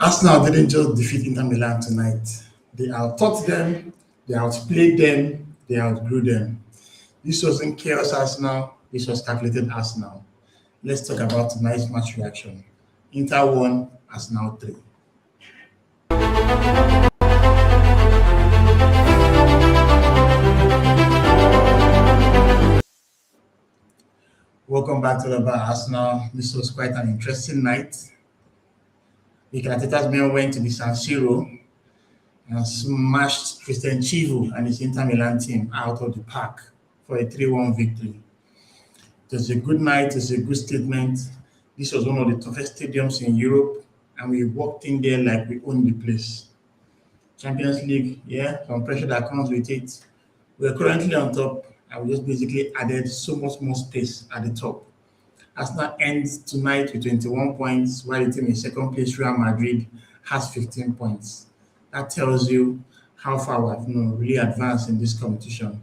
Arsenal didn't just defeat Inter Milan tonight. They outtaught them, they outplayed them, they outgrew them. This wasn't chaos Arsenal, this was calculated Arsenal. Let's talk about tonight's match reaction. Inter won, Arsenal 3. Welcome back to the bar, Arsenal. This was quite an interesting night. Viktor Arteta's men went to the San Siro and smashed Christian Chivu and his Inter Milan team out of the park for a 3-1 victory. It was a good night, it was a good statement. This was one of the toughest stadiums in Europe, and we walked in there like we owned the place. Champions League, yeah, some pressure that comes with it. We're currently on top, and we just basically added so much more space at the top. Arsenal ends tonight with 21 points, while the team in second place, Real Madrid, has 15 points. That tells you how far we have really advanced in this competition.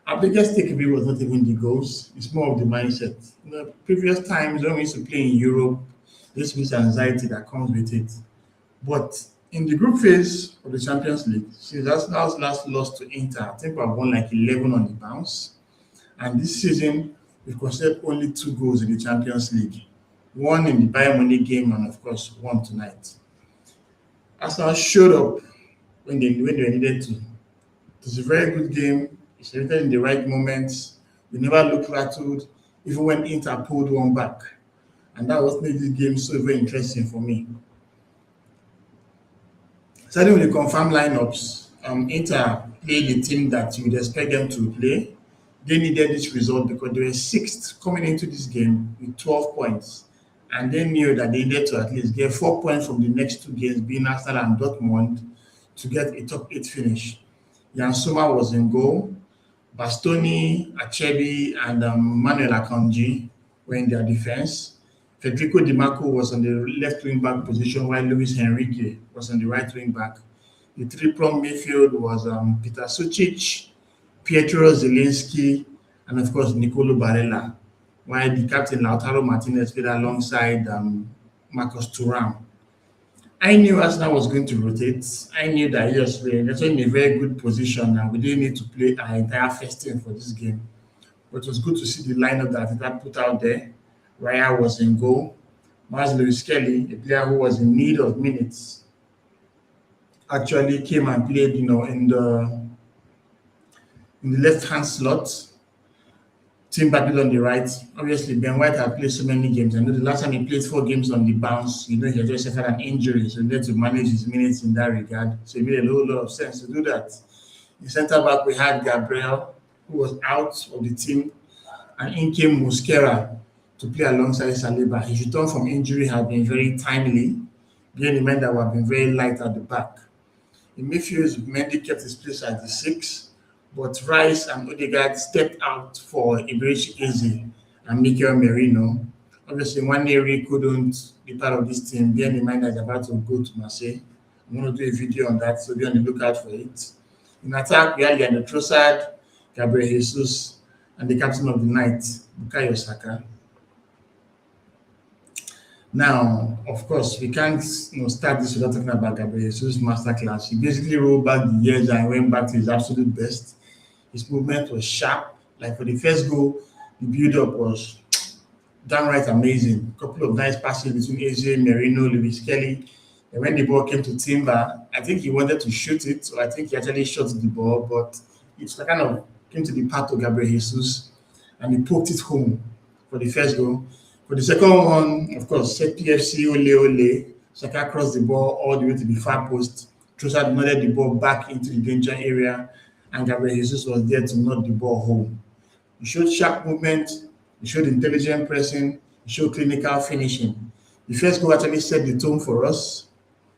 Our biggest takeaway was not even the goals, it's more of the mindset. Previous times when we used to play in Europe, this means anxiety that comes with it. But in the group phase of the Champions League, since Arsenal's last loss to Inter, I think we've won like 11 on the bounce. And this season, we've conceded only 2 goals in the Champions League. One in the Bayern Munich game, and of course, one tonight. Arsenal showed up when they needed to. It was a very good game. It's written in the right moments. We never looked rattled, even when Inter pulled one back. And that was made this game so very interesting for me. Starting with the confirmed lineups, Inter played the team that you would expect them to play. They needed this result because they were 6th coming into this game with 12 points. And they knew that they needed to at least get 4 points from the next 2 games, being Arsenal and Dortmund, to get a top 8 finish. Jan Sommer was in goal. Bastoni, Acerbi, and Manuel Akanji were in their defense. Federico Di Marco was on the left wing back position, while Luis Henrique was on the right wing back. The 3-pronged midfield was Peter Sucic, Pietro Zielinski, and of course Nicolo Barella, while the captain Lautaro Martinez played alongside Marcus Thuram. I knew Arsenal was going to rotate. I knew that yes, we're in a very good position and we didn't need to play our entire first team for this game. But it was good to see the lineup that Arteta put out there. Raya was in goal. Miles Lewis Kelly, a player who was in need of minutes, actually came and played, in the left-hand slot. Tim Badil on the right. Obviously, Ben White had played so many games. I know the last time he played 4 games on the bounce, he had just suffered an injury, so he had to manage his minutes in that regard. So it made a whole lot of sense to do that. In centre back, we had Gabriel, who was out of the team, and in came Mosquera to play alongside Saliba. His return from injury had been very timely, being the men that were been very light at the back. In midfield, Mendy kept his place at the 6. But Rice and Odegaard stepped out for Ibrahim Eze and Mikel Merino. Obviously, Nwaneri couldn't be part of this team, bearing in mind that they're about to go to Marseille. I'm going to do a video on that, so be on the lookout for it. In attack, we had Leandro Trossard, Gabriel Jesus, and the captain of the night, Bukayo Saka. Now, of course, we can't start this without talking about Gabriel Jesus' masterclass. He basically rolled back the years and went back to his absolute best. His movement was sharp. Like for the first goal, the build-up was downright amazing. A couple of nice passes between Eze, Merino, Lewis Kelly. And when the ball came to Timber, I think he wanted to shoot it, so I think he actually shot the ball, but it kind of came to the path of Gabriel Jesus, and he poked it home for the first goal. For the second one, of course, set PFC, ole. Saka crossed the ball all the way to the far post. Trossard nodded the ball back into the danger area, and Gabriel Jesus was there to nod the ball home. He showed sharp movement, he showed intelligent pressing, he showed clinical finishing. The first goal actually set the tone for us.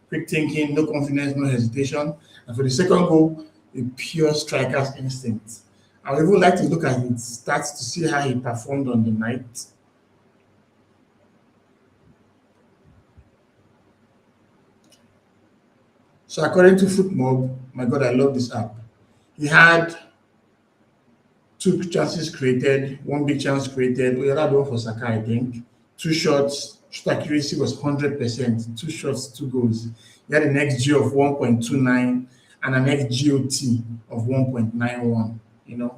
Quick thinking, no confidence, no hesitation. And for the second goal, a pure striker's instinct. I would even like to look at his stats to see how he performed on the night. So according to FootMob, my God, I love this app. He had 2 chances created, 1 big chance created. We had one for Saka, I think. 2 shots, shot accuracy was 100%, two shots, two goals. He had an XG of 1.29 and an XGOT of 1.91.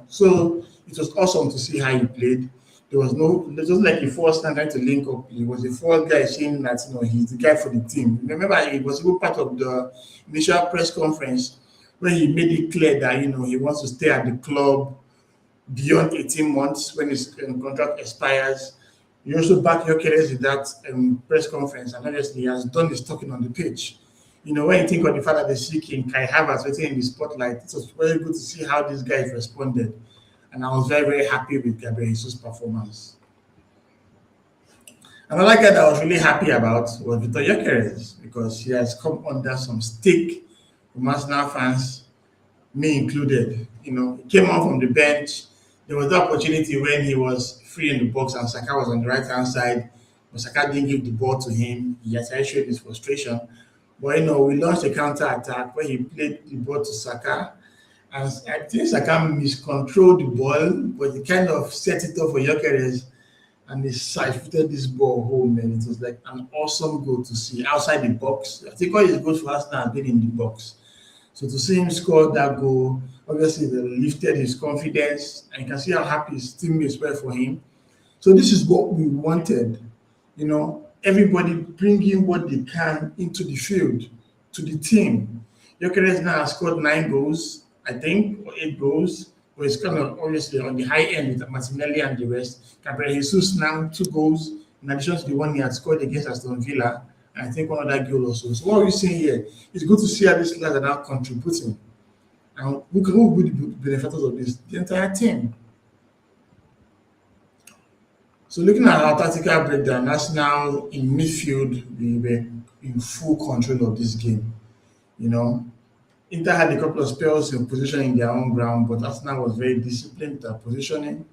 So it was awesome to see how he played. There was like a force trying to link up. He was a fourth guy saying that he's the guy for the team. Remember, he was even part of the initial press conference where he made it clear that he wants to stay at the club beyond 18 months when his contract expires. He also backed Gyokeres in that press conference, and obviously he has done his talking on the pitch. When you think of the fact that they see King Kai Havertz waiting in the spotlight, it was very good to see how these guys responded. And I was very, very happy with Gabriel Jesus' performance. Another guy that I was really happy about was Viktor Gyökeres because he has come under some stick from Arsenal fans, me included. He came on from the bench. There was the opportunity when he was free in the box and Saka was on the right hand side, but Saka didn't give the ball to him. He actually showed his frustration. But we launched a counter attack where he played the ball to Saka. And I think Saka miscontrolled the ball, but he kind of set it up for Gyokeres and he side-footed this ball home, and it was like an awesome goal to see outside the box. I think all his goals for Arsenal have been in the box. So to see him score that goal, obviously they lifted his confidence, and you can see how happy his teammates were for him. So this is what we wanted, everybody bringing what they can into the field to the team. Gyokeres now has scored 9 goals, I think, or 8 goals. But it's kind of obviously on the high end with Martinelli and the rest. Gabriel Jesus now 2 goals in addition to the one he had scored against Aston Villa, and I think one other goal also. So what are we seeing here? It's good to see how these players are now contributing. And who will be the benefactors of this? The entire team. So looking at our tactical breakdown, that's now in midfield, we were in full control of this game. Inter had a couple of spells in positioning their own ground, but Arsenal was very disciplined with their positioning.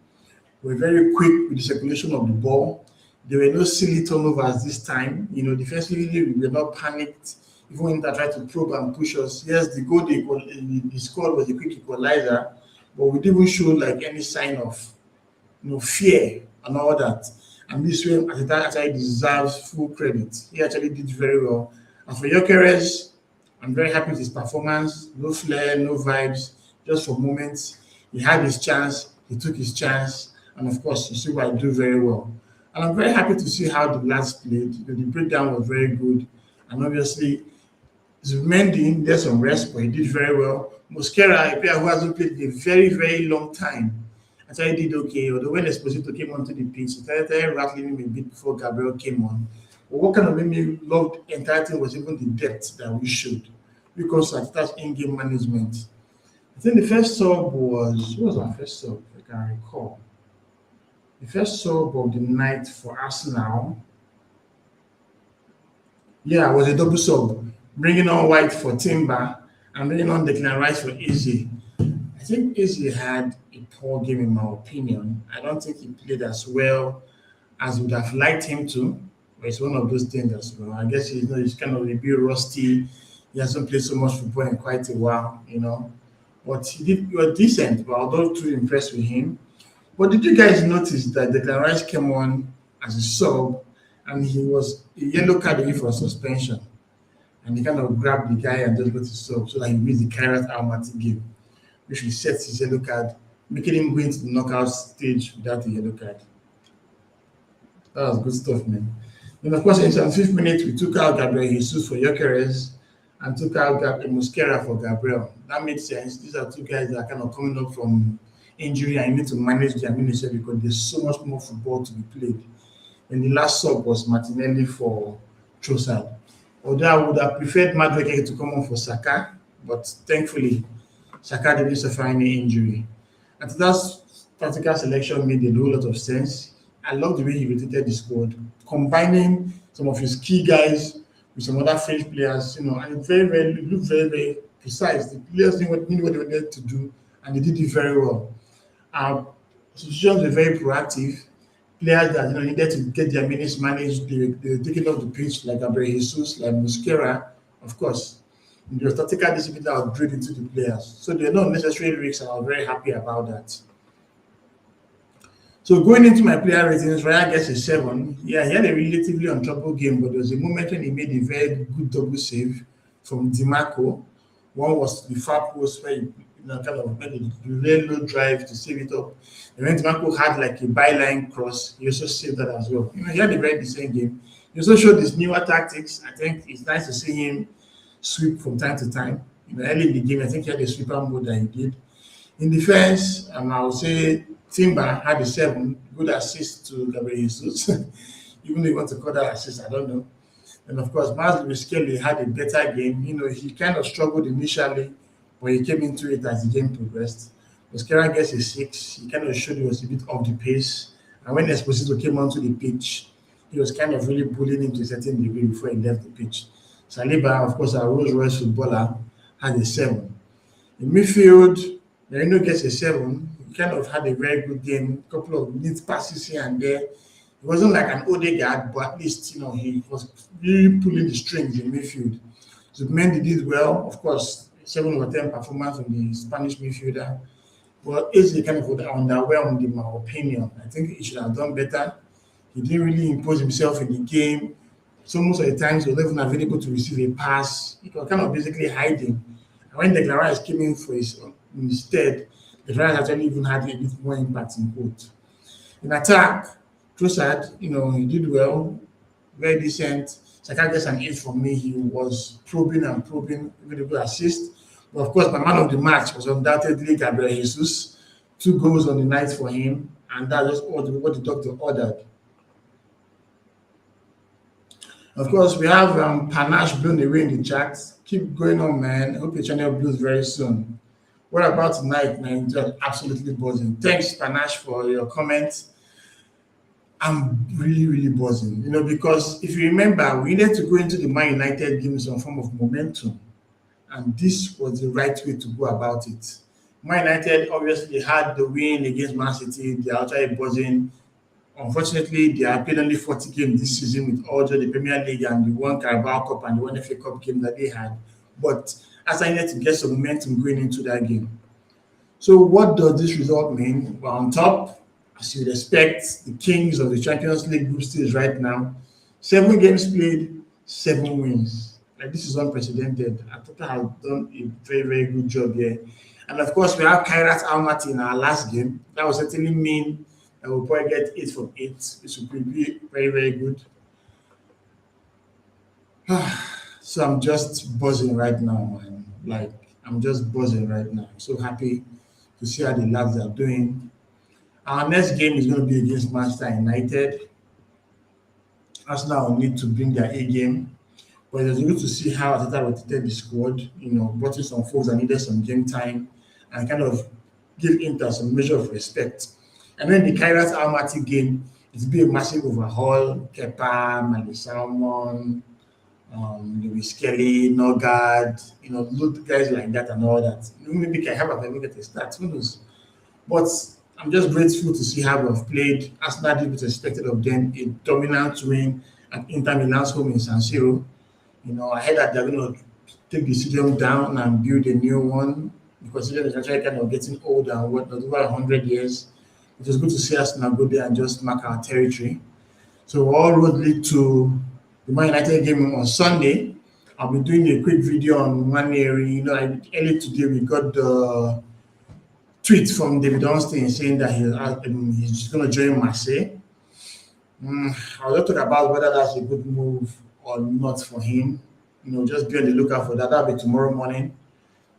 We were very quick with the circulation of the ball. There were no silly turnovers this time. Defensively, we were not panicked. Even when Inter tried to probe and push us. Yes, the goal they scored was a quick equalizer, but we didn't show like any sign of fear and all that. And this way, Arteta actually deserves full credit. He actually did very well. And for Gyokeres, I'm very happy with his performance. No flair, no vibes, just for moments. He had his chance, he took his chance, and of course, you see what I do very well. And I'm very happy to see how the lads played. The breakdown was very good. And obviously, Zumendi did some rest, but he did very well. Mosquera, a player who hasn't played in a very, very long time, actually did okay. Although when Esposito came onto the pitch, he started rattling him a bit before Gabriel came on. But what kind of made me love the entire thing was even the depth that we showed because of that in-game management. I think the first sub was, what was our first sub, if I can recall? The first sub of the night for Arsenal, was a double sub, bringing on White for Timber and bringing on Declan Rice for Izzy. I think Izzy had a poor game in my opinion. I don't think he played as well as would have liked him to. But it's one of those things as well. I guess he's kind of a bit rusty. He hasn't played so much football in quite a while, But he was decent, but I was not too impressed with him. But did you guys notice that Declan Rice came on as a sub and he was a yellow card away for suspension? And he kind of grabbed the guy and just got his sub so that he missed the Kairat Almaty game, which resets his yellow card, making him go into the knockout stage without the yellow card. That was good stuff, man. Then, of course, in the 5th minute, we took out Gabriel Jesus for Gyokeres and took out Mosquera for Gabriel. That made sense. These are 2 guys that are kind of coming up from injury and you need to manage their minutes because there's so much more football to be played. And the last sub was Martinelli for Trossard. Although I would have preferred Madueke to come on for Saka, but thankfully, Saka didn't suffer any injury. And that tactical selection made a whole lot of sense. I love the way he rotated the squad, combining some of his key guys with some other French players, and it looked very, very precise. The players knew what they wanted to do, and they did it very well. Our substitutions were very proactive. Players that needed to get their minutes managed, they were taking off the pitch like Gabriel Jesus, like Mosquera, of course. And there was tactical discipline that was drilled into the players. So there were no necessary risks, and I was very happy about that. So going into my player ratings, Ryan gets a 7. Yeah, he had a relatively untroubled game, but there was a moment when he made a very good double save from DiMarco. One was the far post where he kind of made a very low drive to save it up. And when DiMarco had like a byline cross, he also saved that as well. He had a very decent game. He also showed his newer tactics. I think it's nice to see him sweep from time to time. Early in the game, I think he had a sweeper mode that he did. In defense, I would say Timber had a 7, good assist to Gabriel Jesus. Even though you want to call that assist, I don't know. And of course, Miles Kelly had a better game. He kind of struggled initially, but he came into it as the game progressed. Mosquera gets a 6. He kind of showed he was a bit off the pace. And when Esposito came onto the pitch, he was kind of really bullying him to a certain degree before he left the pitch. Saliba, of course, our Rolls Royce footballer, had a 7. In midfield, Merino gets a 7. He kind of had a very good game, a couple of neat passes here and there. It wasn't like an Odegaard, but at least, he was really pulling the strings in midfield. So Mendy did well. Of course, 7 over 10 performance from the Spanish midfielder. But it's kind of underwhelmed in my opinion. I think he should have done better. He didn't really impose himself in the game. So most of the times he was not even available to receive a pass. He was kind of basically hiding. And when Declan Rice came in for his instead, the Rice actually even had a bit more impact in quote. In attack, Trossard, he did well, very decent. Saka gets an 8 from me. He was probing and probing, really good assist. But of course, my man of the match was undoubtedly Gabriel Jesus. 2 goals on the night for him, and that's just what the doctor ordered. Of course, we have Panache blown away in the chat. Keep going on, man. I hope your channel blows very soon. What about tonight, man? Just absolutely buzzing. Thanks, Panache, for your comments. I'm really, really buzzing, because if you remember, we needed to go into the Man United game with some form of momentum, and this was the right way to go about it. Man United obviously had the win against Man City. They are actually buzzing. Unfortunately, they are played only 40 games this season with all the Premier League and the one Carabao Cup and the one FA Cup game that they had. But as I needed to get some momentum going into that game. So what does this result mean? Well, on top, as you'd expect, the kings of the Champions League group stage right now, 7 games played, 7 wins. Like, this is unprecedented. Arteta has done a very, very good job here. And of course, we have Kairat Almaty in our last game. That will certainly mean that we'll probably get 8 from 8, which will be very, very good. So I'm just buzzing right now, man. Like, I'm just buzzing right now. I'm so happy to see how the lads are doing. Our next game is going to be against Manchester United. Arsenal will need to bring their A game. But it's good to see how Arteta rotated the squad, brought in some folks that needed some game time and kind of give Inter some measure of respect. And then the Kairat Almaty game, it'll be a massive overhaul. Kepa, Mali Salmon, Lewis Kelly, Nogard, guys like that and all that. Maybe can have a look at the stats, who knows? But I'm just grateful to see how we've played. Arsenal did what expected of them, a dominant win at Inter Milan's home in San Siro. I heard that they're going to take the stadium down and build a new one because the stadium is actually kind of getting old and whatnot, over 100 years. It was good to see us now go there and just mark our territory. So all roads lead to the Man United game on Sunday. I'll be doing a quick video on Maneri. Early today we got the tweet from David Ornstein saying that he's going to join Marseille. I'll just talk about whether that's a good move or not for him. Just be on the lookout for that. That'll be tomorrow morning.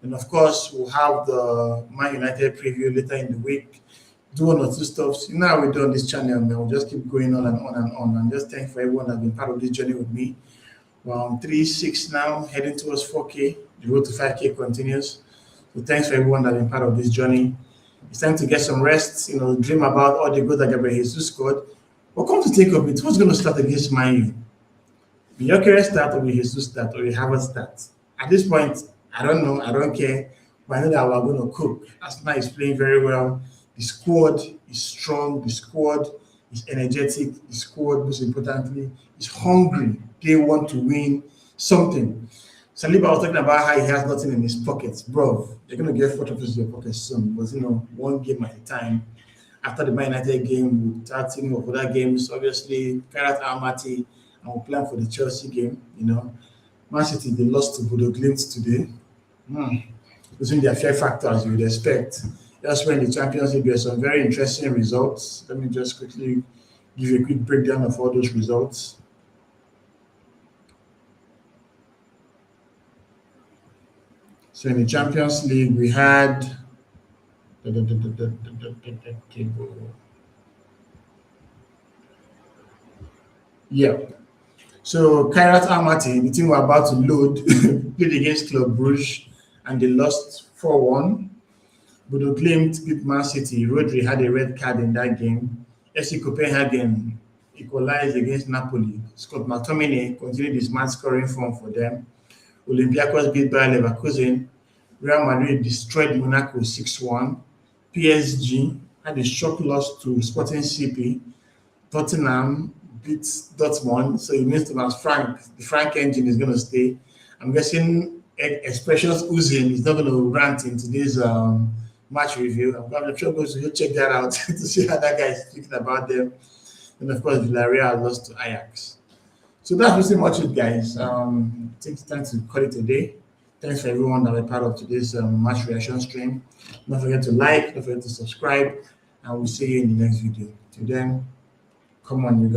And of course, we'll have the Man United preview later in the week. Do 1 or 2 stuffs. How we do on this channel, man. We'll just keep going on and on and on. And just thank for everyone that's been part of this journey with me. We're on 3.6 now, heading towards 4K. The road to 5K continues. So thanks for everyone that's been part of this journey. It's time to get some rest, dream about all the goals that Gabriel Jesus scored. But come to think of it, who's going to start against Man U? The Gyokeres start or the Jesus start or the Harvard start? At this point, I don't know. I don't care. But I know that we're going to cook. Arsenal is playing very well. The squad is strong. The squad is energetic. The squad, most importantly, is hungry. They want to win something. Saliba was talking about how he has nothing in his pockets. Bro, you're going to get 4 trophies in your pockets soon. But, one game at a time. after the Man United game, we'll start thinking of other games. Obviously, Kairat Almaty, and we'll plan for the Chelsea game. Man City, they lost to Bodo Glimt today. Hmm. Losing their fair factor as you would expect. That's when the Champions League, there's some very interesting results. Let me just quickly give you a quick breakdown of all those results. So in the Champions League, we had yeah. So Kairat Almaty, the team we're about to load, played against Club Brugge and they lost 4-1. Bodo Glimt beat Man City. Rodri had a red card in that game. FC Copenhagen equalized against Napoli. Scott McTominay continued his match scoring form for them. Olympiacos beat Bayer Leverkusen. Real Madrid destroyed Monaco 6-1. PSG had a shock loss to Sporting CP. Tottenham beat Dortmund, so it means Thomas Frank, the Frank engine is going to stay. I'm guessing Expressions Uzin is not going to rant in today's match review. I'm sure going to go check that out to see how that guy is thinking about them. And of course, Villarreal lost to Ajax. So that's pretty much it, guys. I think it's time to call it a day. Thanks for everyone that were part of today's match reaction stream. Don't forget to like, don't forget to subscribe, and we'll see you in the next video. Till then, come on, you guys.